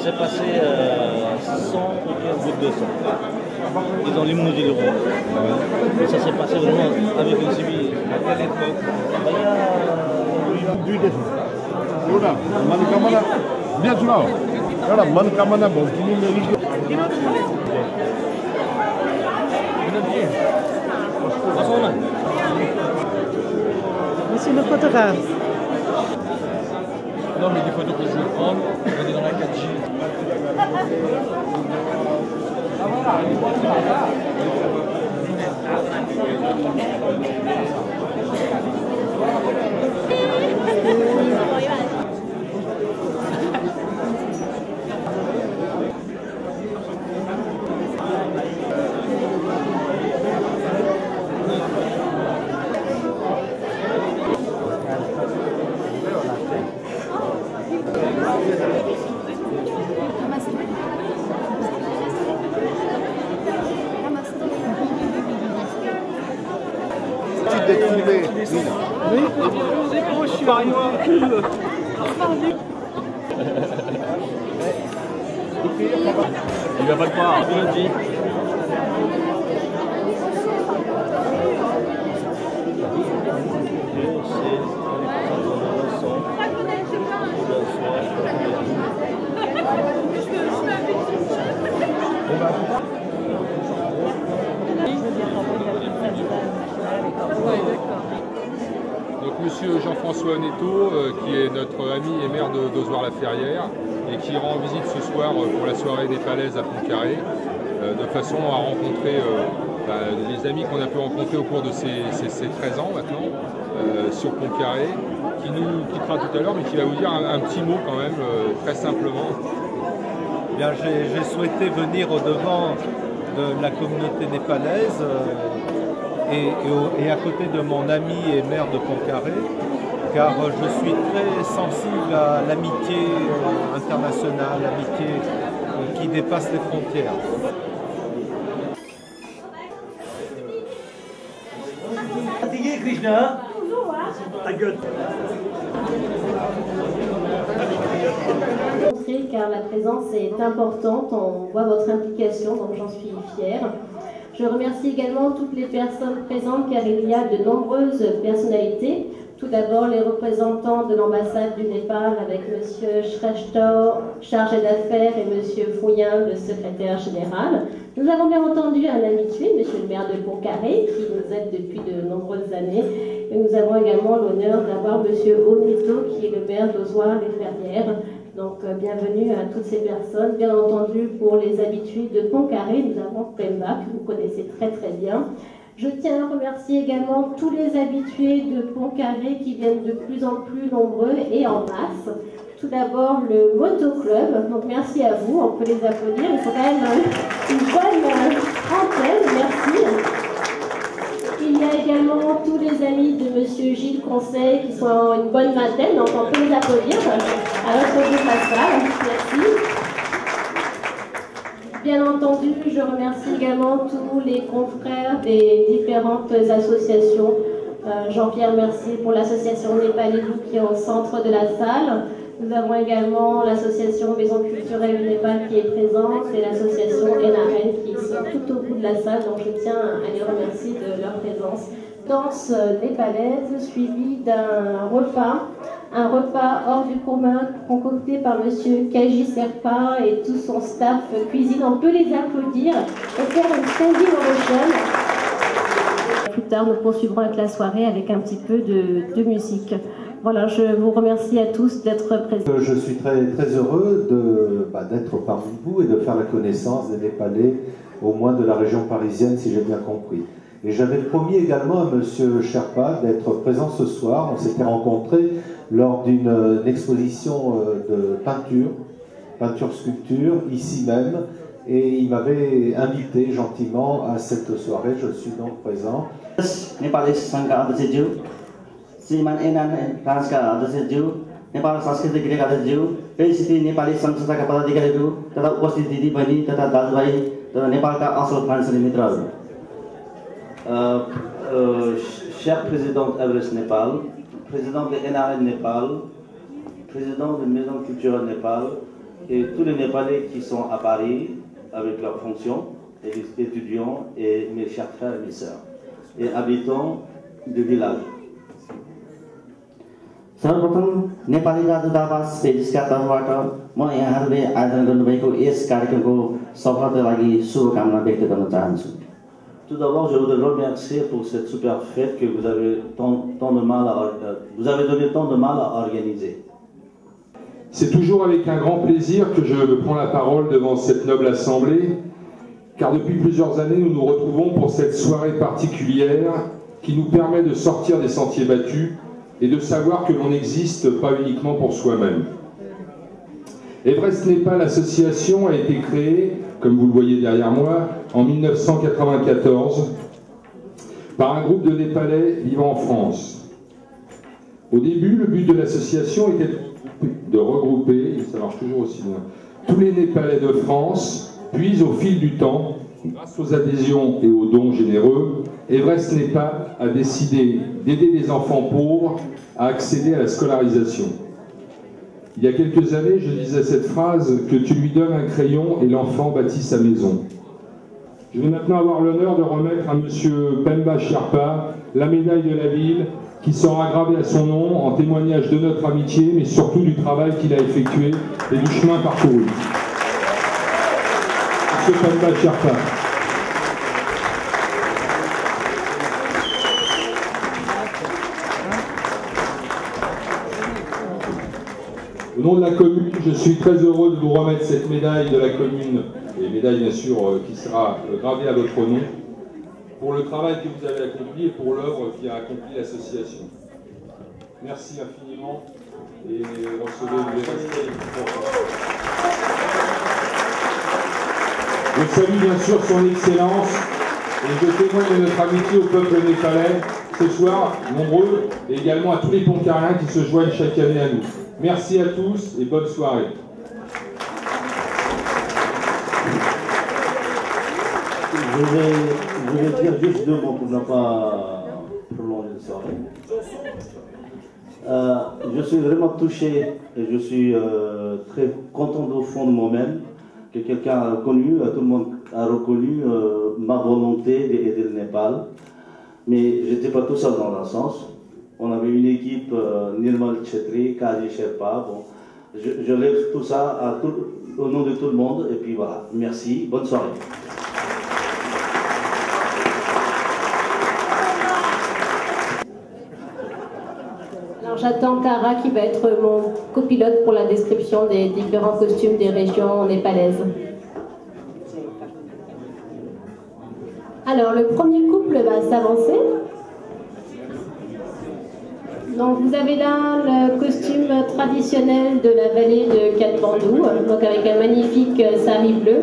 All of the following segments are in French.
s'est passé sans aucun goutte de sang. Ils ont limogé le roi. Et ça s'est passé vraiment avec une civil. À quelle époque? Il y a 10 décembre. Voilà, Mankamana, bien sûr. Voilà, Mankamana, bon, tout le monde est riche. Monsieur le photographe. Non, mais des photos que je veux prendre, regardez dans la 4G. Oui. Il va pas le croire, il le dit. Donc monsieur Jean-François Netto, qui est notre ami et maire d'Ozoir-la-Ferrière et qui rend visite ce soir pour la soirée népalaise à Pontcarré, de façon à rencontrer les amis qu'on a pu rencontrer au cours de ces 13 ans maintenant sur Pontcarré, qui nous quittera tout à l'heure mais qui va vous dire un petit mot quand même, très simplement. Bien, j'ai souhaité venir au-devant de la communauté népalaise et à côté de mon ami et maire de Pontcarré, car je suis très sensible à l'amitié internationale, l'amitié qui dépasse les frontières. Fatigué, Krishna? Ta gueule. Car la présence est importante, on voit votre implication, donc j'en suis fière. Je remercie également toutes les personnes présentes car il y a de nombreuses personnalités. Tout d'abord les représentants de l'ambassade du Népal avec M. Shrestha, chargé d'affaires, et M. Fouillin, le secrétaire général. Nous avons bien entendu un habitué, M. le maire de Pontcarré, qui nous aide depuis de nombreuses années. Et nous avons également l'honneur d'avoir M. Onito, qui est le maire d'Ozoir-les-Ferrières. Donc bienvenue à toutes ces personnes. Bien entendu, pour les habitués de Pontcarré, nous avons Pemba, que vous connaissez très très bien. Je tiens à remercier également tous les habitués de Pontcarré qui viennent de plus en plus nombreux et en masse. Tout d'abord, le Motoclub. Donc merci à vous, on peut les applaudir. Il faut quand même une bonne trentaine, merci. Il y a également tous les amis de M. Gilles Conseil qui sont en une bonne vingtaine, donc on peut les applaudir à l'autre bout de la salle. Merci. Bien entendu, je remercie également tous les confrères des différentes associations. Jean-Pierre Mercier pour l'association Népalez-vous qui est au centre de la salle. Nous avons également l'association Maison culturelle du Népal qui est présente et l'association NRN qui sont tout au bout de la salle, donc je tiens à les remercier de leur présence. Danse népalaise suivie d'un repas, un repas hors du commun concocté par M. Kaji Serpa et tout son staff cuisine. On peut les applaudir et faire une standing ovation. Plus tard, nous poursuivrons avec la soirée avec un petit peu de musique. Voilà, je vous remercie à tous d'être présents. Je suis très, très heureux d'être parmi vous et de faire la connaissance des Népalais, au moins de la région parisienne, si j'ai bien compris. Et j'avais promis également à M. Sherpa d'être présent ce soir. On s'était rencontrés lors d'une exposition de peinture-sculpture, ici même, et il m'avait invité gentiment à cette soirée. Je suis donc présent. श्रीमान एनआन राजका अध्यक्षज्यू नेपाल सांस्कृतिक गृहका अध्यक्षज्यू एसिपी नेपाली सङ्घ संस्थाका पदाधिकारीहरू तथा उपस्थित दिदी बहिनी तथा दाजुभाइ तथा नेपालका असल फ्रान्सेली मित्रहरू Chère présidente Everest Népal, président de NRN Népal, président de Maison culturelle Népal, et tous les Népalais qui sont à Paris avec leurs fonctions, et les étudiants et mes chers frères et mes sœurs, et habitants du village. सर्वप्रथम नेपाली राजदूतावास पेरिसका तर्फबाट म यहाँहरूले आयोजना गर्नुभएको यस कार्यक्रमको सफलताका लागि शुभकामना व्यक्त गर्न चाहन्छु। Tout d'abord, je voudrais remercier pour cette super fête que vous avez donné tant de mal à organiser. C'est toujours avec un grand plaisir que je prends la parole devant cette noble assemblée, car depuis plusieurs années, nous nous retrouvons pour cette soirée particulière qui nous permet de sortir des sentiers battus et de savoir que l'on n'existe pas uniquement pour soi-même. Everest Népal Association a été créée, comme vous le voyez derrière moi, en 1994 par un groupe de Népalais vivant en France. Au début, le but de l'association était de regrouper, et ça marche toujours aussi bien, tous les Népalais de France, puis au fil du temps, grâce aux adhésions et aux dons généreux, Everest Népal a décidé d'aider les enfants pauvres à accéder à la scolarisation. Il y a quelques années, je disais cette phrase que tu lui donnes un crayon et l'enfant bâtit sa maison. Je vais maintenant avoir l'honneur de remettre à M. Pemba Sherpa la médaille de la ville qui sera gravée à son nom en témoignage de notre amitié, mais surtout du travail qu'il a effectué et du chemin parcouru. M. Pemba Sherpa. Au nom de la commune, je suis très heureux de vous remettre cette médaille de la commune, et médaille bien sûr qui sera gravée à votre nom, pour le travail que vous avez accompli et pour l'œuvre qui a accompli l'association. Merci infiniment et recevez les respects. Je salue bien sûr son Excellence et je témoigne de notre amitié au peuple népalais ce soir, nombreux, et également à tous les Pontcarréens qui se joignent chaque année à nous. Merci à tous et bonne soirée. Je vais dire juste deux mots pour ne pas prolonger la soirée. Je suis vraiment touché et je suis très content au fond de moi-même que quelqu'un a reconnu, tout le monde a reconnu ma volonté d'aider le Népal. Mais je n'étais pas tout seul dans un sens. On avait une équipe, Nirmal Chetri, Kaji Sherpa. Bon, je lève tout ça au nom de tout le monde. Et puis voilà, merci, bonne soirée. Alors j'attends Tara qui va être mon copilote pour la description des différents costumes des régions népalaises. Alors le premier couple va s'avancer. Donc vous avez là le costume traditionnel de la vallée de Katmandou, donc avec un magnifique sari bleu.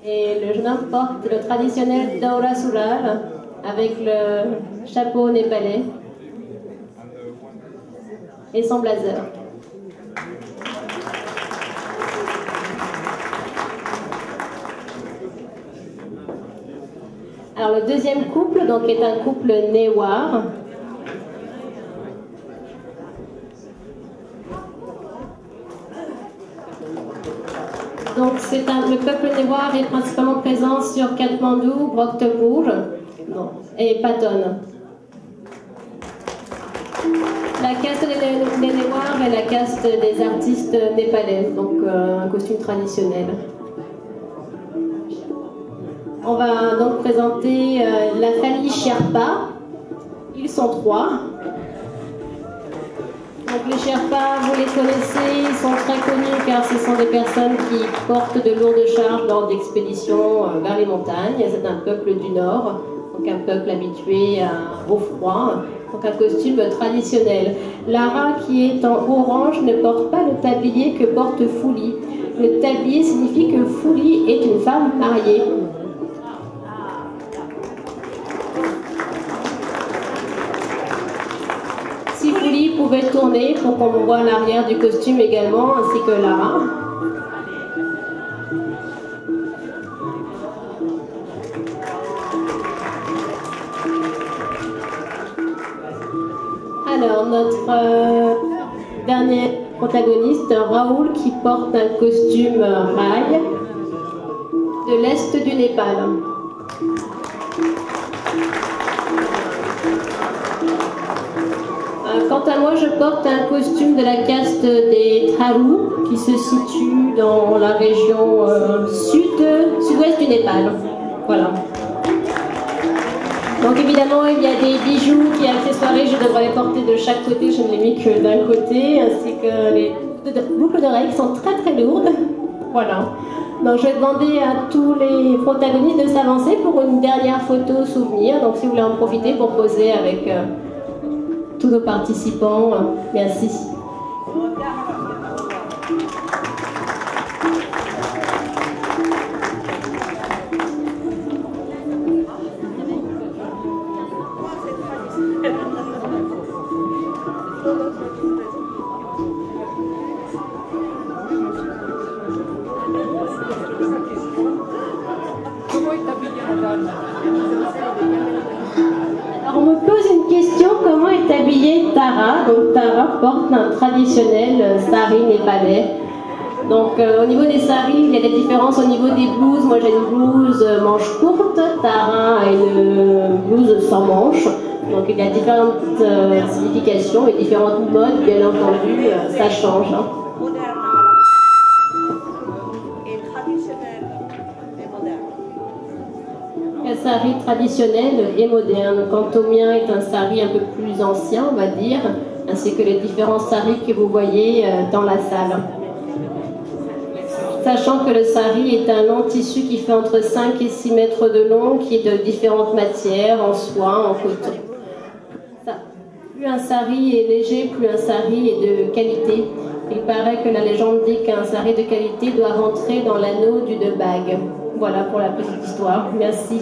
Et le jeune homme porte le traditionnel Daura Surar avec le chapeau népalais et son blazer. Alors le deuxième couple donc, est un couple Newar. Donc le peuple Newar est principalement présent sur Katmandou, Bhaktapur et Patton. La caste des Newar est la caste des artistes népalais, donc un costume traditionnel. On va donc présenter la famille Sherpa. Ils sont 3. Donc les Sherpas, vous les connaissez, ils sont très connus car ce sont des personnes qui portent de lourdes charges lors d'expéditions vers les montagnes. C'est un peuple du Nord, donc un peuple habitué au froid, donc un costume traditionnel. Lara, qui est en orange, ne porte pas le tablier que porte Fouli. Le tablier signifie que Fouli est une femme mariée. Si Fouli pouvait tourner pour qu'on voit l'arrière du costume également, ainsi que Lara. Alors, notre dernier protagoniste, Raoul, qui porte un costume rail de l'Est du Népal. Quant à moi, je porte un costume de la caste des Tharu, qui se situe dans la région sud-ouest du Népal. Voilà. Donc évidemment, il y a des bijoux et accessoires, je devrais les porter de chaque côté, je ne les mis que d'un côté, ainsi que les boucles d'oreilles qui sont très très lourdes. Voilà. Donc je vais demander à tous les protagonistes de s'avancer pour une dernière photo souvenir. Donc si vous voulez en profiter pour poser avec tous nos participants, merci. Alors on me pose une question, comment est habillée Tara? Donc Tara porte un traditionnel sari népalais. Donc au niveau des saris, il y a des différences au niveau des blouses. Moi j'ai une blouse manche courte, Tara a une blouse sans manche. Donc il y a différentes significations et différentes modes, bien entendu, ça change. Hein. Un sari traditionnel et moderne. Quant au mien est un sari un peu plus ancien, on va dire, ainsi que les différents saris que vous voyez dans la salle. Sachant que le sari est un long tissu qui fait entre 5 et 6 mètres de long, qui est de différentes matières, en soie, en coton. Plus un sari est léger, plus un sari est de qualité. Il paraît que la légende dit qu'un sari de qualité doit rentrer dans l'anneau d'une bague. Voilà pour la petite histoire. Merci.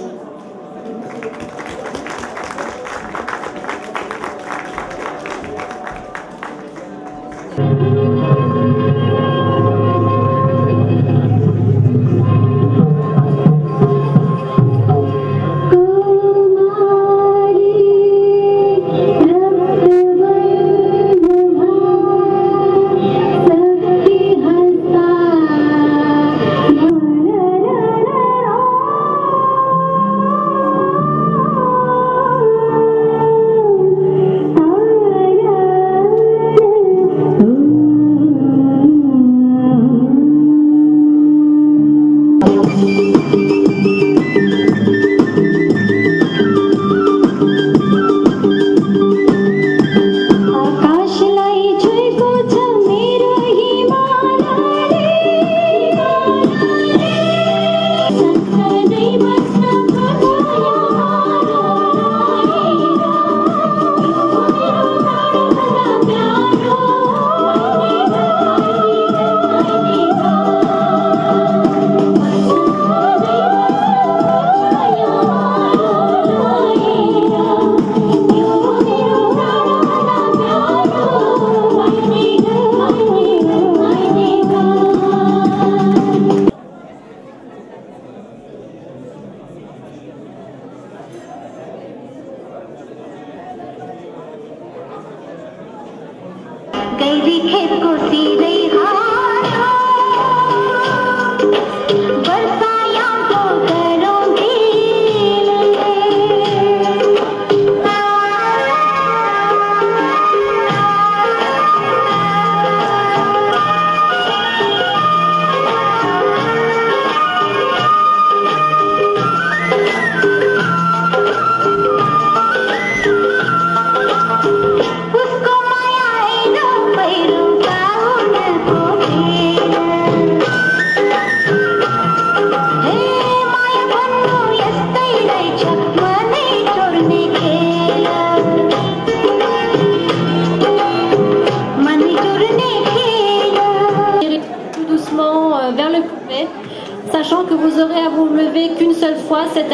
Sachant que vous aurez à vous lever qu'une seule fois, c'est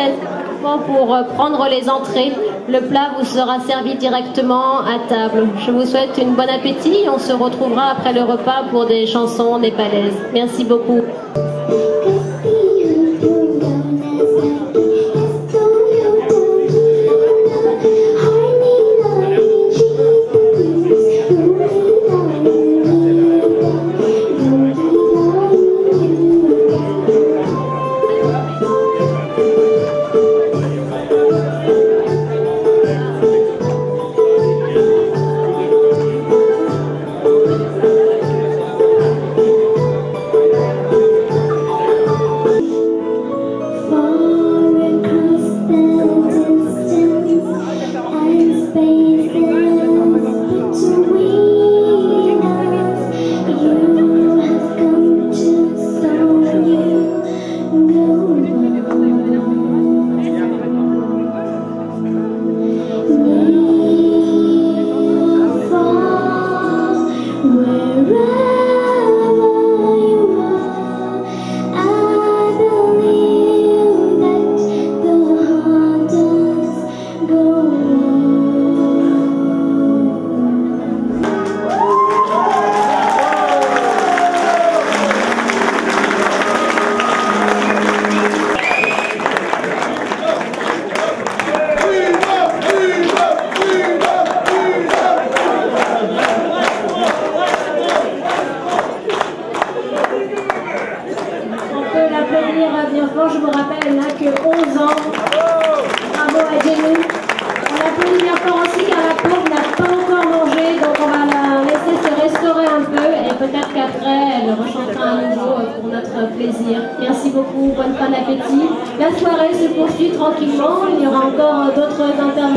pour prendre les entrées. Le plat vous sera servi directement à table. Je vous souhaite une bonne appétit et on se retrouvera après le repas pour des chansons népalaises. Merci beaucoup. enfants. Je me rappelle, elle n'a que 11 ans. Bravo à Jenny. On applaudit bien fort aussi car la pauvre n'a pas encore mangé, donc on va la laisser se restaurer un peu et peut-être qu'après elle rechantera à nouveau pour notre plaisir. Merci beaucoup, bon appétit. La soirée se poursuit tranquillement, il y aura encore d'autres interventions.